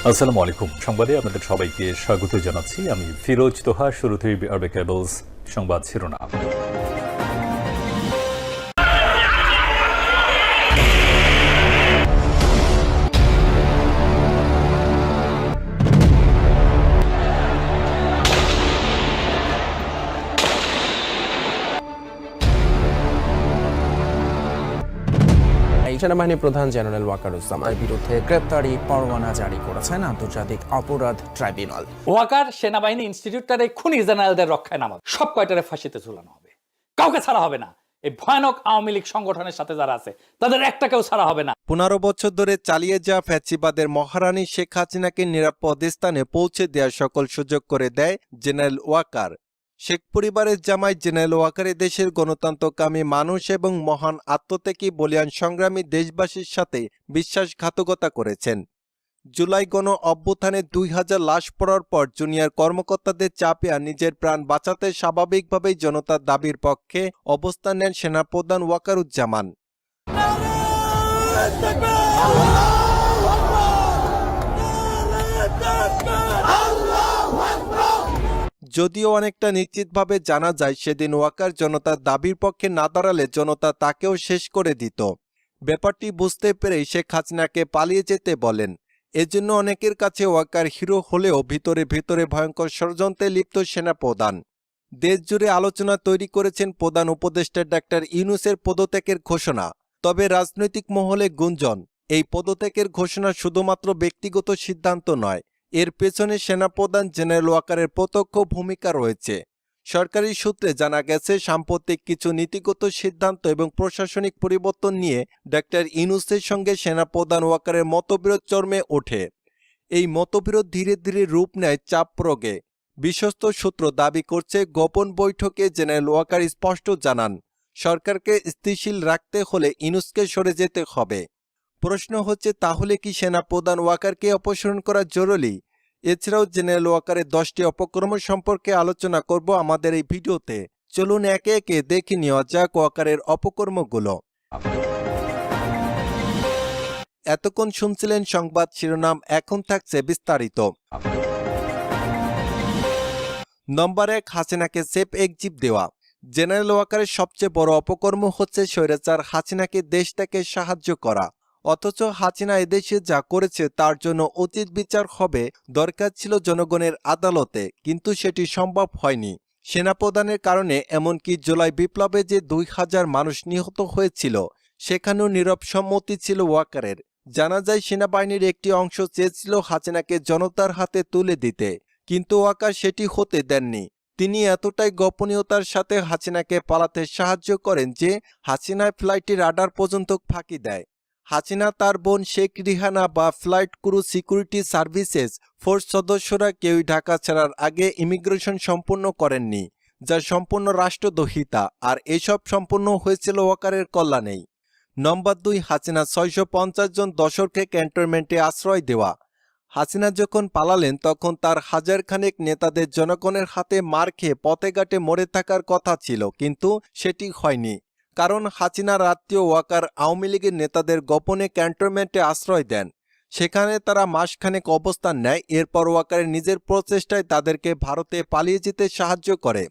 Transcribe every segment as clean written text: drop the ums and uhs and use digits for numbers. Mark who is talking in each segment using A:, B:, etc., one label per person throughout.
A: আসসালামু আলাইকুম। সংবাদে আপনাদের সবাইকে স্বাগত জানাচ্ছি। আমি ফিরোজ তোহা। শুরুতেই আরবে কেবলস সংবাদ শিরোনাম।
B: সেনাবাহিনী প্রধান জেনারেল ওয়াকারুজ্জামানের বিরুদ্ধে গ্রেপ্তারি পরোয়ানা জারি করেছেন আন্তর্জাতিক অপরাধ ট্রাইব্যুনাল।
C: ওয়াকার সেনাবাহিনী ইনস্টিটিউটটার এই খুনি জেনারেলদের রক্ষায় নামাবে, সব কয়টারে ফাঁসিতে ঝুলানো হবে, কাউকে ছাড়া হবে না। এই ভয়ানক আওয়ামী লীগ সংগঠনের সাথে যারা আছে তাদের একটাকেও ছাড়া হবে না।
D: 15 বছর ধরে চালিয়ে যাওয়া ফ্যাসিবাদের মহারানী শেখ হাসিনাকে নিরাপদ স্থানে পৌঁছে দেওয়ার সকল সুযোগ করে দেয় জেনারেল ওয়াকার। শেখ পরিবারের জামাই জেনারেল ওয়াকার দেশের গণতন্ত্রকামী মানুষ এবং মহান আত্মত্যাগী বলিয়ান সংগ্রামী দেশবাসীর সাথে বিশ্বাসঘাতকতা করেছেন। জুলাই গণ অভ্যুত্থানে 2000 লাশ পড়ার পর জুনিয়র কর্মকর্তাদের চাপে আর নিজের প্রাণ বাঁচাতে স্বাভাবিকভাবেই জনতার দাবির পক্ষে অবস্থান নেন সেনাপ্রধান ওয়াকারুজ্জামান। যদিও অনেকটা নিশ্চিতভাবে জানা যায় সেদিন ওয়াকার জনতার দাবির পক্ষে না দাঁড়ালে জনতা তাকেও শেষ করে দিত। ব্যাপারটি বুঝতে পেরেই শেখ হাসিনাকে পালিয়ে যেতে বলেন। এজন্য অনেকের কাছে ওয়াকার হিরো হলেও ভিতরে ভিতরে ভয়ঙ্কর ষড়যন্ত্রে লিপ্ত সেনাপ্রধান। দেশ জুড়ে আলোচনা তৈরি করেছেন প্রধান উপদেষ্টা ডাক্তার ইউনূসের পদত্যাগের ঘোষণা। তবে রাজনৈতিক মহলে গুঞ্জন, এই পদত্যাগের ঘোষণা শুধুমাত্র ব্যক্তিগত সিদ্ধান্ত নয়, এর পেছনে সেনাপ্রধান জেনারেল ওয়াকারের প্রত্যক্ষ ভূমিকা রয়েছে। সরকারি সূত্রে জানা গেছে সাম্প্রতিক কিছু নীতিগত সিদ্ধান্ত এবং প্রশাসনিক পরিবর্তন নিয়ে ডাক্তার ইউনূসের সঙ্গে সেনাপ্রধান ওয়াকারের মতবিরোধ চরমে ওঠে। এই মতবিরোধ ধীরে ধীরে রূপ নেয় চাপ প্রয়োগে। বিশ্বস্ত সূত্র দাবি করছে গোপন বৈঠকে জেনারেল ওয়াকার স্পষ্ট জানান সরকারকে স্থিতিশীল রাখতে হলে ইউনূসকে সরে যেতে হবে। প্রশ্ন হচ্ছে তাহলে কি সেনাপ্রধান ওয়াকারকে অপসারণ করা জরুরি? এছাড়াও জেনারেল ওয়াকারের 10টি অপকর্ম সম্পর্কে আলোচনা করব আমাদের এই ভিডিওতে। চলুন একে একে দেখে নেওয়া যাক ওয়াকারের অপকর্মগুলো। এতক্ষণ শুনছিলেন সংবাদ শিরোনাম, এখন থাকছে বিস্তারিত। নম্বর 1, হাসিনাকে সেফ এক্সিট দেওয়া। জেনারেল ওয়াকারের সবচেয়ে বড় অপকর্ম হচ্ছে স্বৈরাচার হাসিনাকে দেশ থেকে সাহায্য করা। অথচ হাসিনা এদেশে যা করেছে তার জন্য উচিত বিচার হবে, দরকার ছিল জনগণের আদালতে, কিন্তু সেটি সম্ভব হয়নি। সেনাপ্রধানের কারণে এমনকি জুলাই বিপ্লবে যে 2000 মানুষ নিহত হয়েছিল সেখানেও নীরব সম্মতি ছিল ওয়াকারের। জানা যায় সেনাবাহিনীর একটি অংশ চেয়েছিল হাসিনাকে জনতার হাতে তুলে দিতে, কিন্তু ওয়াকার সেটি হতে দেননি। তিনি এতটাই গোপনীয়তার সাথে হাসিনাকে পালাতে সাহায্য করেন যে হাসিনার ফ্লাইটে রাডার পর্যন্ত ফাঁকি দেয়। হাসিনা, তার বোন শেখ রিহানা বা flight crew security services force সদস্যরা কেউই ঢাকা ছাড়ার আগে ইমিগ্রেশন সম্পূর্ণ করেননি, যা সম্পূর্ণ রাষ্ট্রদ্রোহিতা, আর এসব সম্পূর্ণ হয়েছিল ওয়াকারের কল্যাণেই। নম্বর 2, হাসিনা 650 জন দর্শককে ক্যান্টনমেন্টে আশ্রয় দেওয়া। হাসিনা যখন পালালেন তখন তার হাজারখানেক নেতাদের জনগণের হাতে মার খেয়ে পথে ঘাটে মরে থাকার কথা ছিল, কিন্তু সেটি হয়নি। কারণ হাসিনার আত্মীয় ওয়াকার আওয়ামী লীগের নেতাদের গোপনে ক্যান্টনমেন্টে আশ্রয় দেন। সেখানে তারা মাসখানেক অবস্থান নেয়। এরপর ওয়াকারের নিজের প্রচেষ্টায় তাদেরকে ভারতে পালিয়ে যেতে সাহায্য করে।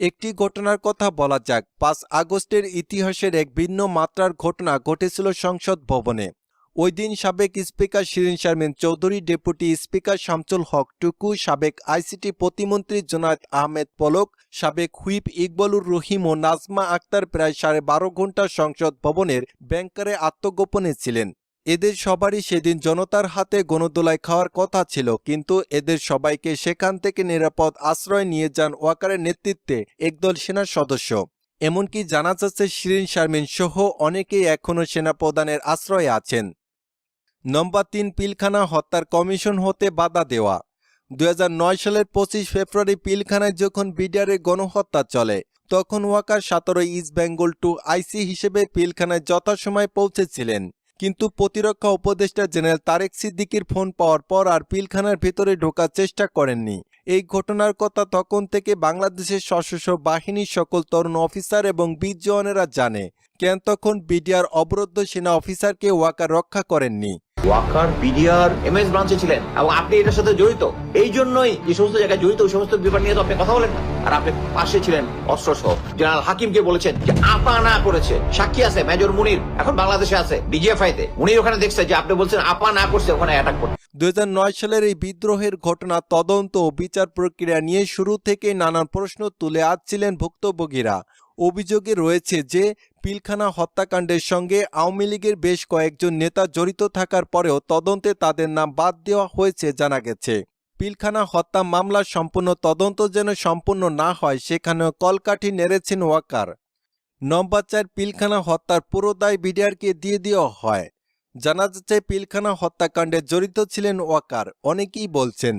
D: একটি ঘটনার কথা বলা যাক। 5 আগস্টের ইতিহাসের এক ভিন্ন মাত্রার ঘটনা ঘটেছিল সংসদ ভবনে। ওই দিন সাবেক speaker Shirin Sharmin Chowdhury, deputy speaker Shamsul Haque Tuku, সাবেক আইসিটি প্রতিমন্ত্রী জুনায়েদ আহমেদ পলক, সাবেক হুইপ ইকবালুর রহিম ও নাজমা আক্তার প্রায় 12.5 ঘন্টা সংসদ ভবনের ব্যাংকারে আত্মগোপনে ছিলেন। এদের সবারই সেদিন জনতার হাতে গণদোলায় খাওয়ার কথা ছিল, কিন্তু এদের সবাইকে সেখান থেকে নিরাপদ আশ্রয় নিয়ে যান ওয়াকারের নেতৃত্বে একদল সেনা সদস্য। এমনকি জানা যাচ্ছে শিরীন শারমিন সহ অনেকেই এখনও সেনাপ্রধানের আশ্রয়ে আছেন। নম্বর 3, পিলখানা হত্যার কমিশন হতে বাধা দেওয়া। 2009 সালের 25 ফেব্রুয়ারি পিলখানায় যখন বিডিআরের গণহত্যা চলে তখন ওয়াকার 17 ইস্ট বেঙ্গল 2 আইসি হিসেবে পিলখানায় যথাসময়ে পৌঁছেছিলেন। কিন্তু প্রতিরক্ষা উপদেষ্টা জেনারেল তারেক সিদ্দিকীর ফোন পাওয়ার পর আর পিলখানার ভেতরে ঢোকার চেষ্টা করেননি। এই ঘটনার কথা তখন থেকে বাংলাদেশের সশস্ত্র বাহিনীর সকল তরুণ অফিসার এবং বীর জওয়ানেরা জানে। কেন তখন বিডিআর অবরুদ্ধ সেনা অফিসারকে ওয়াকার রক্ষা করেননি?
E: ওয়াকার বিডিআর এমএস ব্রাঞ্চে ছিলেন এবং আপনি এটার সাথে জড়িত, এই জন্যই যে সমস্ত জায়গায় জড়িত ওই সমস্ত ব্যাপার নিয়ে তো আপনি কথা বলেন না। আর আপনি পাশে ছিলেন অস্ত্র সহ। জেনারেল হাকিমকে বলেছেন যে আপা না করেছে, সাক্ষী আছে মেজর মুনির এখন বাংলাদেশে আছে ডিজিএফআই তে, উনি ওখানে দেখছে যে আপনি বলছেন আপা না করছে ওখানে অ্যাটাক করতে।
D: 2009 সালের এই বিদ্রোহের ঘটনা তদন্ত ও বিচার প্রক্রিয়া নিয়ে শুরু থেকেই নানান প্রশ্ন তুলে আসছিলেন ভুক্তভোগীরা। অভিযোগে রয়েছে যে পিলখানা হত্যাকাণ্ডের সঙ্গে আওয়ামী লীগের বেশ কয়েকজন নেতা জড়িত থাকার পরেও তদন্তে তাদের নাম বাদ দেওয়া হয়েছে জানা গেছে। পিলখানা হত্যা মামলার সম্পূর্ণ তদন্ত যেন সম্পূর্ণ না হয় সেখানেও কলকাঠি নেড়েছেন ওয়াকার। নম্বর 4, পিলখানা হত্যার পুরো দায় বিডিআরকে দিয়ে দেওয়া হয়। জানা যাচ্ছে পিলখানা হত্যাকাণ্ডে জড়িত ছিলেন ওয়াকার। অনেকেই বলছেন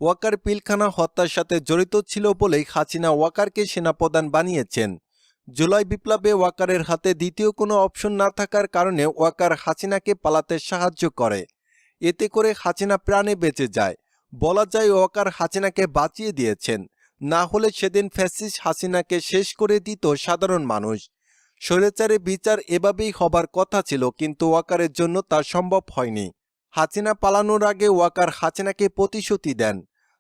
D: ওয়াকার পিলখানা হত্যার সাথে জড়িত ছিল বলেই হাসিনা ওয়াকারকে সেনাপ্রধান বানিয়েছেন। জুলাই বিপ্লবে ওয়াকারের হাতে দ্বিতীয় কোনো অপশন না থাকার কারণে ওয়াকার হাসিনাকে পালাতে সাহায্য করে। এতে করে হাসিনা প্রাণে বেঁচে যায়। বলা যায় ওয়াকার হাসিনাকে বাঁচিয়ে দিয়েছেন, না হলে সেদিন ফ্যাসিস্ট হাসিনাকে শেষ করে দিত সাধারণ মানুষ। স্বৈরাচারে বিচার এভাবেই হবার কথা ছিল, কিন্তু ওয়াকারের জন্য তা সম্ভব হয়নি। হাসিনা পালানোর আগে ওয়াকার হাসিনাকে প্রতিশ্রুতি দেন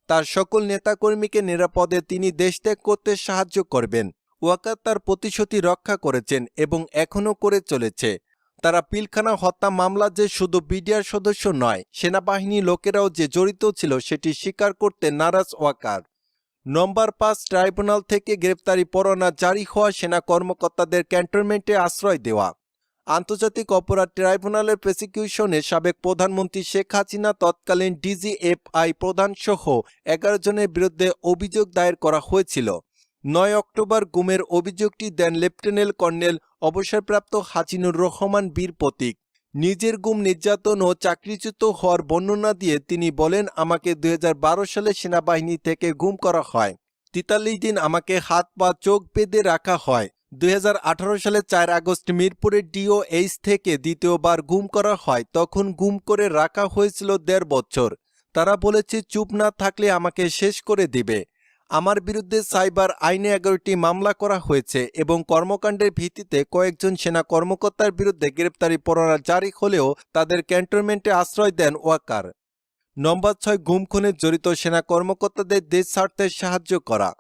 D: তার সকল নেতাকর্মীকে নিরাপদে তিনি দেশত্যাগ করতে সাহায্য করবেন। ওয়াকার তার প্রতিশ্রুতি রক্ষা করেছেন এবং এখনও করে চলেছে। তারা পিলখানা হত্যা মামলা যে শুধু বিডিআর সদস্য নয়, সেনাবাহিনী লোকেরাও যে জড়িত ছিল সেটি স্বীকার করতে নারাজ ওয়াকার। নম্বর 5, ট্রাইব্যুনাল থেকে গ্রেপ্তারি পরোয়ানা জারি হওয়া সেনা কর্মকর্তাদের ক্যান্টনমেন্টে আশ্রয় দেওয়া। আন্তর্জাতিক অপরাধ ট্রাইব্যুনালের প্রসিকিউশনে সাবেক প্রধানমন্ত্রী শেখ হাসিনা, তৎকালীন ডিজিএফআই প্রধানসহ 11 জনের বিরুদ্ধে অভিযোগ দায়ের করা হয়েছিল। 9 অক্টোবর গুমের অভিযোগটি দেন লেফটেন্যান্ট কর্নেল অবসরপ্রাপ্ত হাসিনুর রহমান বীর প্রতীক। নিজের গুম, নির্যাতন ও চাকরিচ্যুত হওয়ার বর্ণনা দিয়ে তিনি বলেন, আমাকে 2012 সালে সেনাবাহিনী থেকে গুম করা হয়। 43 দিন আমাকে হাত পা চোখ বেঁধে রাখা হয়। 2018 সালে 4 আগস্ট মিরপুরের ডিওএইচ থেকে দ্বিতীয়বার গুম করা হয়। তখন গুম করে রাখা হয়েছিল 1.5 বছর। তারা বলেছে চুপ না থাকলে আমাকে শেষ করে দিবে। আমার বিরুদ্ধে সাইবার আইনে 11টি মামলা করা হয়েছে এবং কর্মকাণ্ডের ভিত্তিতে কয়েকজন সেনা কর্মকর্তার বিরুদ্ধে গ্রেপ্তারি পরোয়ানা জারি হলেও তাদের ক্যান্টনমেন্টে আশ্রয় দেন ওয়াকার। নম্বর 6, গুম খুনে জড়িত সেনা কর্মকর্তাদের দেশ ছাড়তে সাহায্য করা।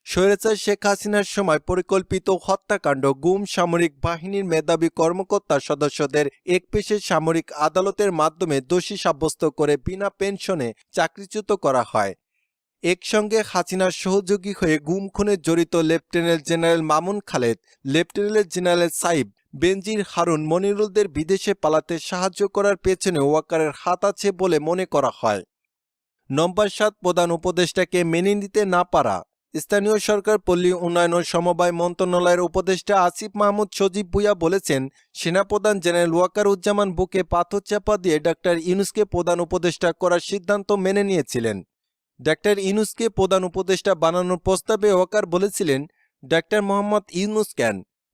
D: স্বৈরাচার শেখ হাসিনার সময় পরিকল্পিত হত্যাকাণ্ড, গুম, সামরিক বাহিনীর মেধাবী কর্মকর্তা সদস্যদের একপেশে সামরিক আদালতের মাধ্যমে দোষী সাব্যস্ত করে বিনা পেনশনে চাকরিচ্যুত করা হয়। একসঙ্গে হাসিনার সহযোগী হয়ে গুম খুনে জড়িত lieutenant general Mamun Khaled, lieutenant general Saib, Benazir Harun, মনিরুলদের বিদেশে পালাতে সাহায্য করার পেছনে ওয়াকারের হাত আছে বলে মনে করা হয়। নম্বর 7, প্রধান উপদেষ্টাকে মেনে নিতে না পারা। স্থানীয় সরকার, পল্লী উন্নয়ন ও সমবায় মন্ত্রণালয়ের উপদেষ্টা আসিফ মাহমুদ সজীব ভুঁইয়া বলেছেন, সেনাপ্রধান জেনারেল ওয়াকারুজ্জামান বুকে পাথর চাপা দিয়ে ডাক্তার ইউনূসকে প্রধান উপদেষ্টা করার সিদ্ধান্ত মেনে নিয়েছিলেন। ডাক্তার ইউনূসকে প্রধান উপদেষ্টা বানানোর প্রস্তাবে ওয়াকার বলেছিলেন, ডাক্তার মোহাম্মদ ইউনূস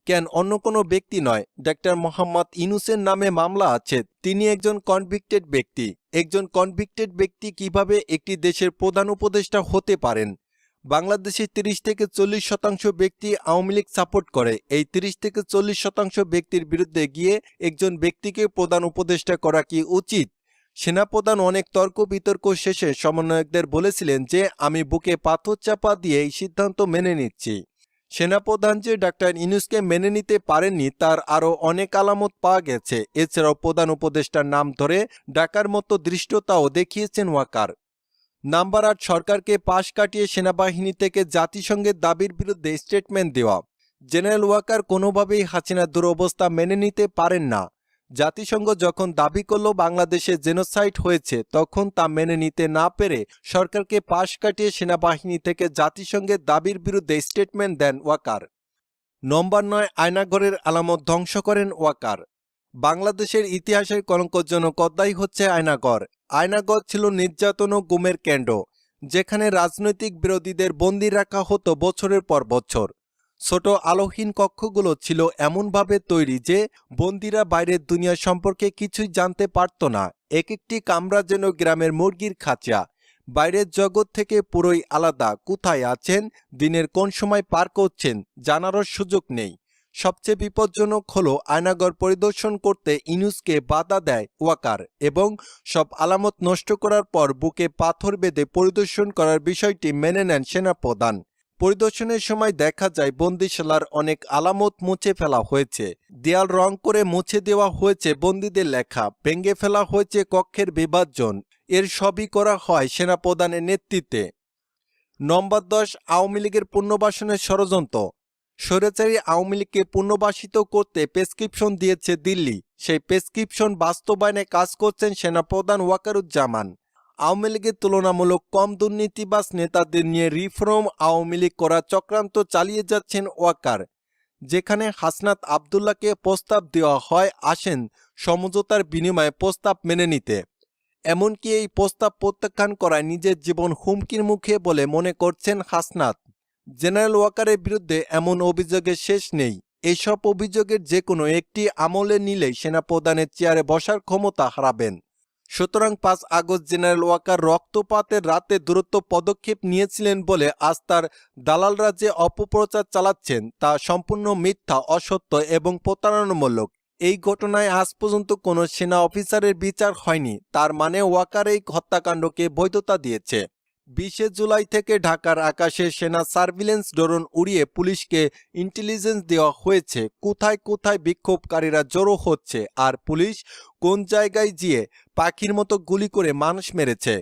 D: কেন অন্য কোনো ব্যক্তি নয়। ডাক্তার মোহাম্মদ ইউনূসের নামে মামলা আছে, তিনি একজন কনভিক্টেড ব্যক্তি। একজন কনভিক্টেড ব্যক্তি কিভাবে একটি দেশের প্রধান উপদেষ্টা হতে পারেন? বাংলাদেশের 30 থেকে 40% ব্যক্তি আওয়ামী লীগ সাপোর্ট করে। এই 30 থেকে 40% ব্যক্তির বিরুদ্ধে গিয়ে একজন ব্যক্তিকে প্রধান উপদেষ্টা করা কি উচিত? সেনাপ্রধান অনেক তর্ক বিতর্ক শেষে সমন্বয়কদের বলেছিলেন যে আমি বুকে পাথর চাপা দিয়ে এই সিদ্ধান্ত মেনে নিচ্ছি। সেনাপ্রধান যে ডাক্তার ইউনূসকে মেনে নিতে পারেননি তার আরও অনেক আলামত পাওয়া গেছে। এছাড়াও প্রধান উপদেষ্টার নাম ধরে ডাকার মতো দৃষ্টতাও দেখিয়েছেন ওয়াকার। নাম্বার 8, সরকারকে পাশ কাটিয়ে সেনাবাহিনী থেকে জাতিসংঘের দাবির বিরুদ্ধে স্টেটমেন্ট দেওয়া। জেনারেল ওয়াকার কোনোভাবেই হাসিনার দুরবস্থা মেনে নিতে পারেন না। জাতিসংঘ যখন দাবি করল বাংলাদেশে জেনোসাইড হয়েছে, তখন তা মেনে নিতে না পেরে সরকারকে পাশ কাটিয়ে সেনাবাহিনী থেকে জাতিসংঘের দাবির বিরুদ্ধে স্টেটমেন্ট দেন ওয়াকার। নম্বর 9, আয়নাঘরের আলামত ধ্বংস করেন ওয়াকার। বাংলাদেশের ইতিহাসের কলঙ্কজনক অধ্যায় হচ্ছে আয়নাঘর। আয়নাঘর ছিল নির্যাতন ও গুমের কেন্দ্র, যেখানে রাজনৈতিক বিরোধীদের বন্দী রাখা হতো বছরের পর বছর। ছোট আলোহীন কক্ষগুলো ছিল এমনভাবে তৈরি যে বন্দীরা বাইরের দুনিয়া সম্পর্কে কিছুই জানতে পারত না। এক একটি কামরা যেন গ্রামের মুরগির খাঁচা। বাইরের জগৎ থেকে পুরোই আলাদা। কোথায় আছেন, দিনের কোন সময় পার করছেন, জানারও সুযোগ নেই। সবচেয়ে বিপজ্জনক হলো আয়নাঘর পরিদর্শন করতে ইউনূসকে বাধা দেয় ওয়াকার এবং সব আলামত নষ্ট করার পর বুকে পাথর বেঁধে পরিদর্শন করার বিষয়টি মেনে নেন সেনাপ্রধান। পরিদর্শনের সময় দেখা যায় বন্দিশালার অনেক আলামত মুছে ফেলা হয়েছে, দেয়াল রং করে মুছে দেওয়া হয়েছে বন্দীদের লেখা, ভেঙে ফেলা হয়েছে কক্ষের বিভাজন। এর সবই করা হয় সেনাপ্রধানের নেতৃত্বে। নম্বর 10, আওয়ামী লীগের পুনর্বাসনের ষড়যন্ত্র। স্বৈরাচারী আওয়ামী লীগকে পুনর্বাসিত করতে প্রেসক্রিপশন দিয়েছে দিল্লি। সেই প্রেসক্রিপশন বাস্তবায়নে কাজ করছেন সেনাপ্রধান ওয়াকারুজ্জামান। আওয়ামী লীগের তুলনামূলক কম দুর্নীতিবাজ নেতাদের নিয়ে রিফর্ম আওয়ামী লীগ করার চক্রান্ত চালিয়ে যাচ্ছেন ওয়াকার। যেখানে হাসনাত আবদুল্লাহকে প্রস্তাব দেওয়া হয় আসেন সমঝোতার বিনিময়ে প্রস্তাব মেনে নিতে। এমনকি এই প্রস্তাব প্রত্যাখ্যান করায় নিজের জীবন হুমকির মুখে বলে মনে করছেন হাসনাত। জেনারেল ওয়াকারের বিরুদ্ধে এমন অভিযোগের শেষ নেই। এসব অভিযোগের যে কোনো একটি আমলে নিলেই সেনাপ্রধানের চেয়ারে বসার ক্ষমতা হারাবেন। সুতরাং 5 আগস্ট জেনারেল ওয়াকার রক্তপাতের রাতে দূরত্ব পদক্ষেপ নিয়েছিলেন বলে আজ তার দালালরা যে অপপ্রচার চালাচ্ছেন তা সম্পূর্ণ মিথ্যা, অসত্য এবং প্রতারণামূলক। এই ঘটনায় আজ পর্যন্ত কোনো সেনা অফিসারের বিচার হয়নি, তার মানে ওয়াকার এই হত্যাকাণ্ডকে বৈধতা দিয়েছে। 20 জুলাই থেকে ঢাকার আকাশে সেনা সার্ভিলেন্স ড্রোন উড়িয়ে পুলিশকে ইন্টেলিজেন্স দেওয়া হয়েছে কোথায় কোথায় বিক্ষোভকারীরা জড়ো হচ্ছে আর পুলিশ কোন জায়গায় গিয়ে পাখির মতো গুলি করে মানুষ মেরেছে।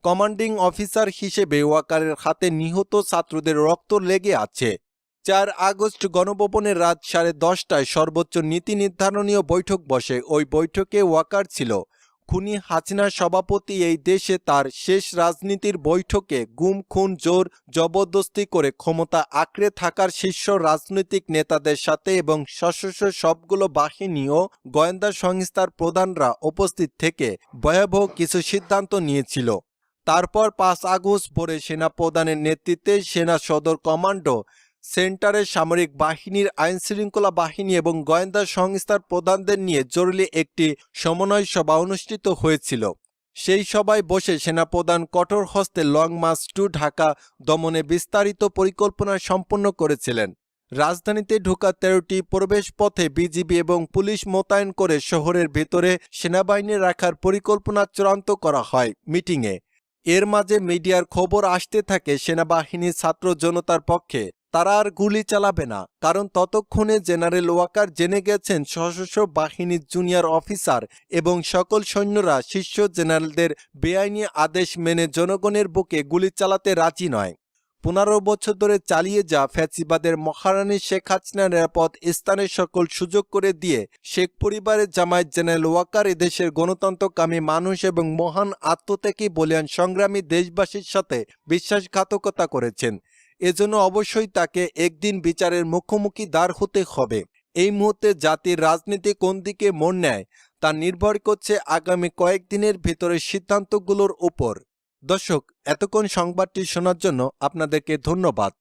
D: কমান্ডিং অফিসার হিসেবে ওয়াকারের হাতে নিহত ছাত্রদের রক্ত লেগে আছে। 4 আগস্ট গণভবনের রাত 10:30টায় সর্বোচ্চ নীতি নির্ধারণীয় বৈঠক বসে। ওই বৈঠকে ওয়াকার ছিল। খুনি হাসিনার সভাপতি এই দেশে তার শেষ রাজনীতির বৈঠকে গুম, খুন, জোর জবরদস্তি করে ক্ষমতা আঁকড়ে থাকার শীর্ষ রাজনৈতিক নেতাদের সাথে এবং সশস্ত্র সবগুলো বাহিনী ও গোয়েন্দা সংস্থার প্রধানরা উপস্থিত থেকে ভয়াবহ কিছু সিদ্ধান্ত নিয়েছিল। তারপর 5 আগস্ট ভোরে সেনাপ্রধানের নেতৃত্বে সেনা সদর কমান্ডো সেন্টারের সামরিক বাহিনীর, আইনশৃঙ্খলা বাহিনী এবং গোয়েন্দা সংস্থার প্রধানদের নিয়ে জরুরি একটি সমন্বয় সভা অনুষ্ঠিত হয়েছিল। সেই সভায় বসে সেনাপ্রধান কঠোর হস্তে লং মার্চ টু ঢাকা দমনে বিস্তারিত পরিকল্পনা সম্পন্ন করেছিলেন। রাজধানীতে ঢোকা 13টি প্রবেশ পথে বিজিবি এবং পুলিশ মোতায়েন করে শহরের ভেতরে সেনাবাহিনী রাখার পরিকল্পনা চূড়ান্ত করা হয় মিটিংয়ে। এর মাঝে মিডিয়ার খবর আসতে থাকে সেনাবাহিনী ছাত্র জনতার পক্ষে, তারা আর গুলি চালাবে না, কারণ ততক্ষণে জেনারেল ওয়াকার জেনে গেছেন সশস্ত্র বাহিনীর জুনিয়র অফিসার এবং সকল সৈন্যরা শীর্ষ জেনারেলদের বেআইনি আদেশ মেনে জনগণের বুকে গুলি চালাতে রাজি নয়। 15 বছর ধরে চালিয়ে যা ফ্যাসিবাদের মহারানী শেখ হাসিনার নিরাপদ স্থানের সকল সুযোগ করে দিয়ে শেখ পরিবারের জামায়াত জেনারেল ওয়াকার এদেশের গণতন্ত্রকামী মানুষ এবং মহান আত্মত্যাগী বলিয়ান সংগ্রামী দেশবাসীর সাথে বিশ্বাসঘাতকতা করেছেন। এজন্য অবশ্যই তাকে একদিন বিচারের মুখোমুখি দাঁড় হতে হবে। এই মুহূর্তে জাতির রাজনীতি কোন দিকে মোড় নেয় তা নির্ভর করছে আগামী কয়েকদিনের ভেতরে সিদ্ধান্তগুলোর উপর। দর্শক, এতক্ষণ সংবাদটি শোনার জন্য আপনাদেরকে ধন্যবাদ।